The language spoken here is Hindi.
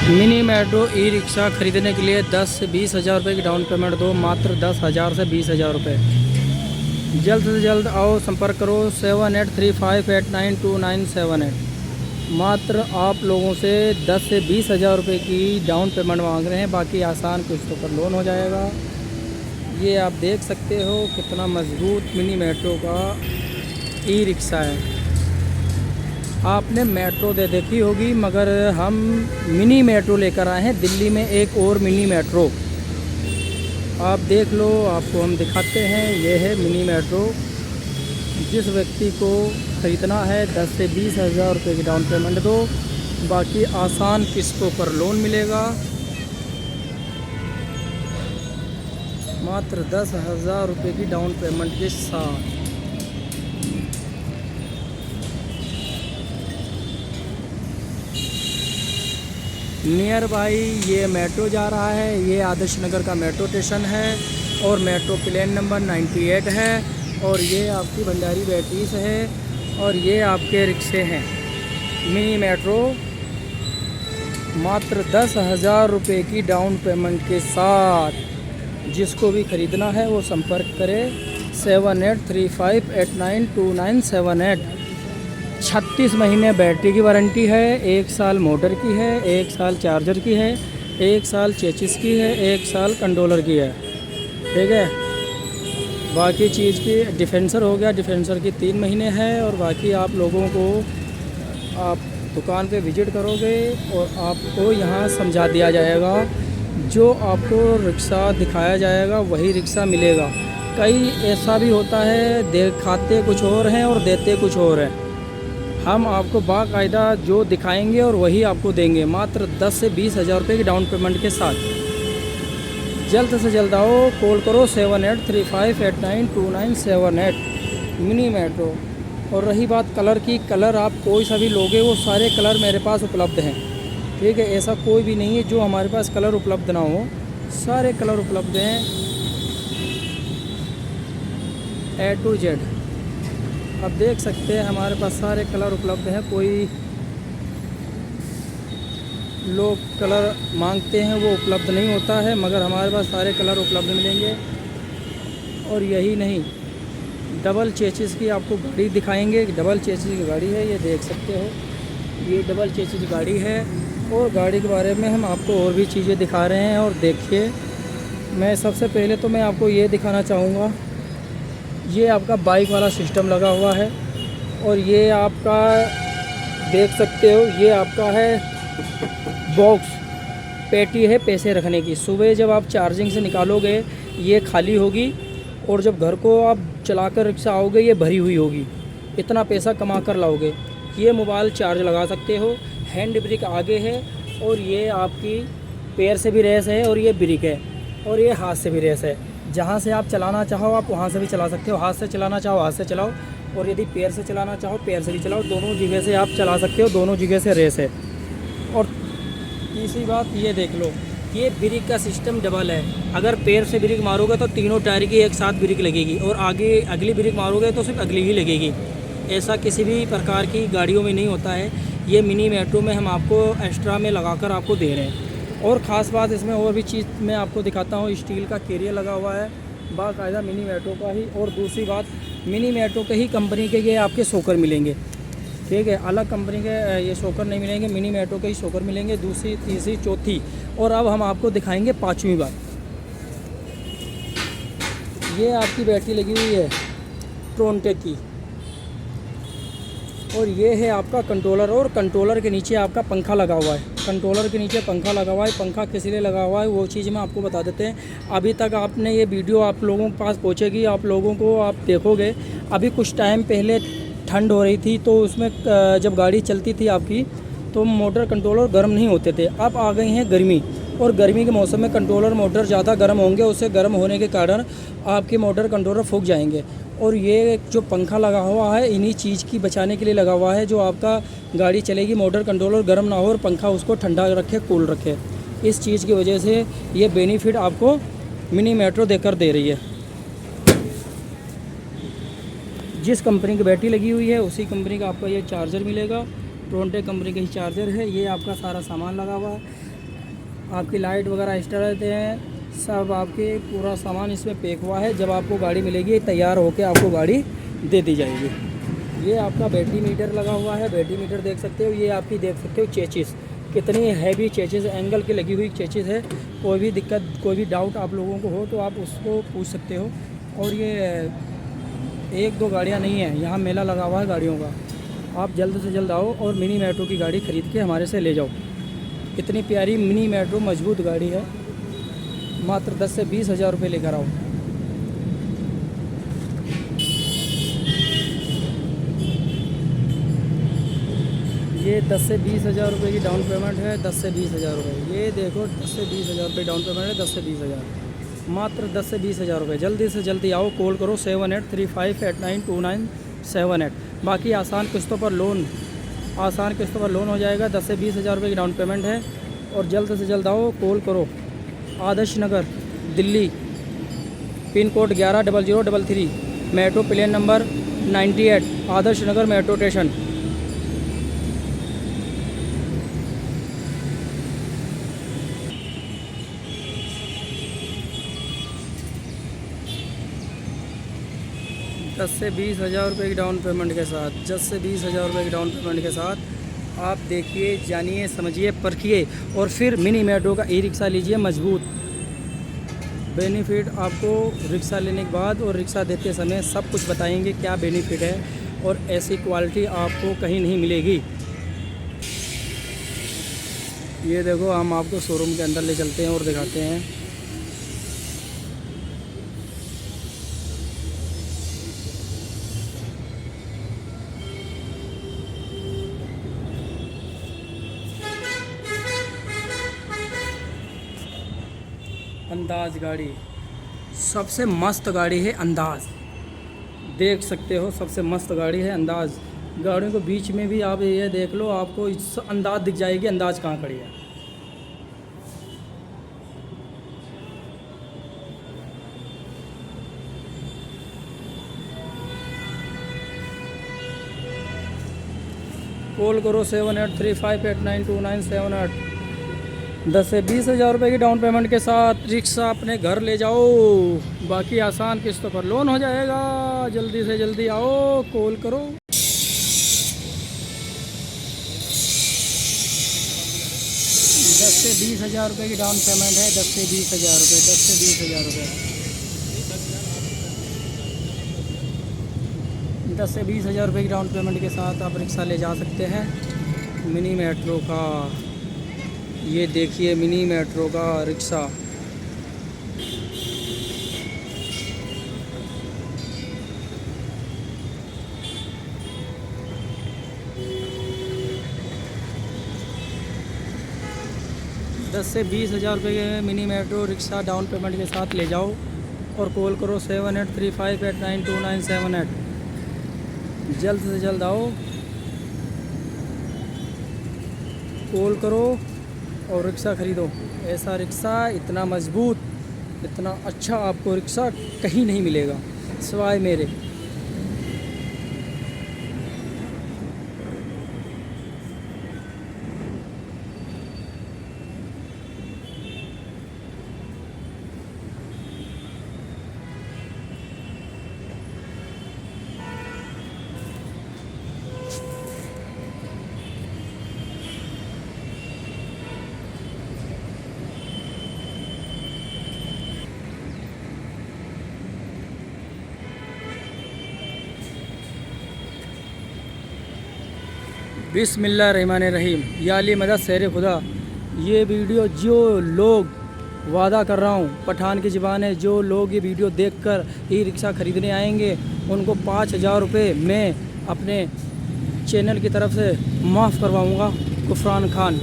मिनी मेट्रो ई रिक्शा ख़रीदने के लिए 10 से 20 हज़ार रुपये की डाउन पेमेंट दो, मात्र 10,000 से 20,000 रुपये। जल्द से जल्द आओ, संपर्क करो 7835892978। मात्र आप लोगों से 10 से 20 हज़ार रुपये की डाउन पेमेंट मांग रहे हैं, बाकी आसान किस्तों पर लोन हो जाएगा। ये आप देख सकते हो कितना मजबूत मिनी मेट्रो का ई रिक्शा है। आपने मेट्रो देखी होगी, मगर हम मिनी मेट्रो लेकर आए हैं दिल्ली में, एक और मिनी मेट्रो। आप देख लो, आपको हम दिखाते हैं। ये है मिनी मेट्रो। जिस व्यक्ति को ख़रीदना है 10 से 20 हज़ार रुपये की डाउन पेमेंट दो, बाकी आसान किस्तों पर लोन मिलेगा। मात्र 10,000 रुपये की डाउन पेमेंट के साथ। नियर बाई ये मेट्रो जा रहा है। ये आदर्श नगर का मेट्रो स्टेशन है और मेट्रो प्लेन नंबर 98 है। और ये आपकी भंडारी बैटरीज है और ये आपके रिक्शे हैं। मिनी मेट्रो मात्र 10,000 रुपये की डाउन पेमेंट के साथ। जिसको भी ख़रीदना है वो संपर्क करे 7835892978। 36 महीने बैटरी की वारंटी है, 1 साल मोटर की है, 1 साल चार्जर की है, 1 साल चेचिस की है, 1 साल कंट्रोलर की है। ठीक है, बाकी चीज़ की डिफेंसर हो गया, डिफेंसर की 3 महीने है। और बाकी आप लोगों को आप दुकान पे विज़िट करोगे और आपको यहाँ समझा दिया जाएगा। जो आपको रिक्शा दिखाया जाएगा वही रिक्शा मिलेगा। कई ऐसा भी होता है, दिखाते कुछ और हैं और देते कुछ और हैं। हम आपको बाकायदा जो दिखाएंगे और वही आपको देंगे, मात्र 10 से 20 हज़ार रुपये की डाउन पेमेंट के साथ। जल्द से जल्द आओ, कॉल करो 7835892978। Mini metro. और रही बात कलर की, कलर आप कोई सा भी लोगे वो सारे कलर मेरे पास उपलब्ध हैं। ठीक है, ऐसा कोई भी नहीं है जो हमारे पास कलर उपलब्ध ना हो, सारे कलर उपलब्ध हैं A to Z। आप देख सकते हैं हमारे पास सारे कलर उपलब्ध हैं। कोई लोग कलर मांगते हैं वो उपलब्ध नहीं होता है, मगर हमारे पास सारे कलर उपलब्ध मिलेंगे। और यही नहीं, डबल चेसिस की आपको गाड़ी दिखाएंगे। डबल चेसिस की गाड़ी है, ये देख सकते हो, ये डबल चेसिस गाड़ी है। और गाड़ी के बारे में हम आपको और भी चीज़ें दिखा रहे हैं। और देखिए, मैं सबसे पहले तो मैं आपको ये दिखाना चाहूँगा, ये आपका बाइक वाला सिस्टम लगा हुआ है। और ये आपका देख सकते हो, ये आपका है बॉक्स, पेटी है पैसे रखने की। सुबह जब आप चार्जिंग से निकालोगे ये खाली होगी, और जब घर को आप चलाकर रिक्शा आओगे ये भरी हुई होगी। इतना पैसा कमा कर लाओगे। ये मोबाइल चार्ज लगा सकते हो। हैंड ब्रेक आगे है, और ये आपकी पैर से भी रेस है, और ये ब्रेक है, और ये हाथ से भी रेस है। जहाँ से आप चलाना चाहो आप वहाँ से भी चला सकते हो। हाथ से चलाना चाहो हाथ से चलाओ, और यदि पैर से चलाना चाहो पैर से भी चलाओ। दोनों जगह से आप चला सकते हो, दोनों जगह से रेस है। और तीसरी बात ये देख लो, ये ब्रेक का सिस्टम डबल है। अगर पैर से ब्रेक मारोगे तो तीनों टायर की एक साथ ब्रेक लगेगी, और आगे अगली ब्रेक मारोगे तो सिर्फ अगली ही लगेगी। ऐसा किसी भी प्रकार की गाड़ियों में नहीं होता है। ये मिनी मेट्रो में हम आपको एक्स्ट्रा में लगाकर आपको दे रहे हैं। और ख़ास बात इसमें और भी चीज़ मैं आपको दिखाता हूँ, स्टील का कैरियर लगा हुआ है बाकायदा मिनी मेट्रो का ही। और दूसरी बात, मिनी मेट्रो के ही कंपनी के ये आपके शॉकर मिलेंगे। ठीक है, अलग कंपनी के ये शॉकर नहीं मिलेंगे, मिनी मेट्रो के ही शॉकर मिलेंगे। दूसरी, तीसरी, चौथी, और अब हम आपको दिखाएंगे 5वीं बात। ये आपकी बैटरी लगी हुई है ट्रोनटेक की, और ये है आपका कंट्रोलर। और कंट्रोलर के नीचे आपका पंखा लगा हुआ है। कंट्रोलर के नीचे पंखा लगा हुआ है। पंखा किस लिए लगा हुआ है वो चीज़ मैं आपको बता देते हैं। अभी तक आपने ये वीडियो आप लोगों के पास पहुंचेगी, आप लोगों को आप देखोगे। अभी कुछ टाइम पहले ठंड हो रही थी, तो उसमें जब गाड़ी चलती थी आपकी, तो मोटर कंट्रोलर गर्म नहीं होते थे। अब आ गई हैं गर्मी, और गर्मी के मौसम में कंट्रोलर मोटर ज़्यादा गर्म होंगे। उससे गर्म होने के कारण आपके मोटर कंट्रोलर फूक जाएंगे। और ये जो पंखा लगा हुआ है इन्हीं चीज़ की बचाने के लिए लगा हुआ है, जो आपका गाड़ी चलेगी मोटर कंट्रोलर गर्म ना हो और पंखा उसको ठंडा रखे, कूल रखे। इस चीज़ की वजह से ये बेनिफिट आपको मिनी मेट्रो देकर दे रही है। जिस कंपनी की बैटरी लगी हुई है उसी कंपनी का आपको ये चार्जर मिलेगा। ट्रोनटेक कंपनी का ही चार्जर है। ये आपका सारा सामान लगा हुआ है। आपकी लाइट वगैरह एक्स्ट्रा रहते हैं, सब आपके पूरा सामान इसमें पैक हुआ है। जब आपको गाड़ी मिलेगी तैयार होकर आपको गाड़ी दे दी जाएगी। ये आपका बैटरी मीटर लगा हुआ है, बैटरी मीटर देख सकते हो। ये आपकी देख सकते हो चेचिस, कितनी हैवी चेचिस, एंगल की लगी हुई चेचिस है। कोई भी दिक्कत, कोई भी डाउट आप लोगों को हो तो आप उसको पूछ सकते हो। और ये 1-2 गाड़ियाँ नहीं हैं, यहाँ मेला लगा हुआ है गाड़ियों का। आप जल्द से जल्द आओ और मिनी मेट्रो की गाड़ी ख़रीद के हमारे से ले जाओ। इतनी प्यारी मिनी मेट्रो मजबूत गाड़ी है, मात्र 10 से 20 हज़ार रुपये लेकर आओ। ये 10 से 20 हज़ार रुपये की डाउन पेमेंट है, 10 से 20 हज़ार रुपये। ये देखो 10 से 20 हज़ार रुपये डाउन पेमेंट है, 10 से 20 हज़ार, मात्र 10 से 20 हज़ार रुपये। जल्दी से जल्दी आओ, कॉल करो 7835892978। बाकी आसान किस्तों पर लोन, आसान किस्तों पर लोन हो जाएगा। 10 से 20 हज़ार रुपये की डाउन पेमेंट है। और जल्द से जल्द आओ, कॉल करो। Adarsh Nagar Delhi, pin code 110033, metro प्लेन number 98, Adarsh Nagar metro station. दस से 20 हज़ार रुपये की डाउन पेमेंट के साथ, 10 से 20 हज़ार रुपये की डाउन पेमेंट के साथ आप देखिए, जानिए, समझिए, परखिए और फिर मिनी मेट्रो का ई रिक्शा लीजिए मजबूत। बेनिफिट आपको रिक्शा लेने के बाद और रिक्शा देते समय सब कुछ बताएंगे क्या बेनिफिट है, और ऐसी क्वालिटी आपको कहीं नहीं मिलेगी। ये देखो, हम आपको शोरूम के अंदर ले चलते हैं और दिखाते हैं। अंदाज़ गाड़ी सबसे मस्त गाड़ी है, अंदाज़ देख सकते हो, सबसे मस्त गाड़ी है अंदाज़। गाड़ियों को बीच में भी आप ये देख लो, आपको अंदाज़ दिख जाएगी अंदाज़ कहाँ खड़ी है। कॉल करो 7835892978। 10 से 20 हज़ार रुपये की डाउन पेमेंट के साथ रिक्शा अपने घर ले जाओ। बाकी आसान किस्तों पर लोन हो जाएगा। जल्दी से जल्दी आओ, कॉल करो। 10 से 20 हज़ार रुपये की डाउन पेमेंट है, 10 से 20 हज़ार रुपये, 10 से 20 हज़ार रुपये, 10 से 20 हज़ार रुपये की डाउन पेमेंट के साथ आप रिक्शा ले जा सकते हैं मिनी मेट्रो का। ये देखिए मिनी मेट्रो का रिक्शा। दस से 20 हज़ार रुपये के mini metro rickshaw down payment के साथ ले जाओ और कॉल करो 7835892978। जल्द से जल्द आओ, कॉल करो और रिक्शा ख़रीदो। ऐसा रिक्शा इतना मज़बूत, इतना अच्छा आपको रिक्शा कहीं नहीं मिलेगा सिवाय मेरे। बिस्मिल्लाहिर्रहमानिर्रहीम, या अली मदद शेर खुदा। ये वीडियो जो लोग, वादा कर रहा हूँ पठान की ज़बान है, जो लोग ये वीडियो देखकर ई रिक्शा ख़रीदने आएंगे उनको 5,000 रुपये मैं अपने चैनल की तरफ से माफ़ करवाऊँगा। गुफरान खान।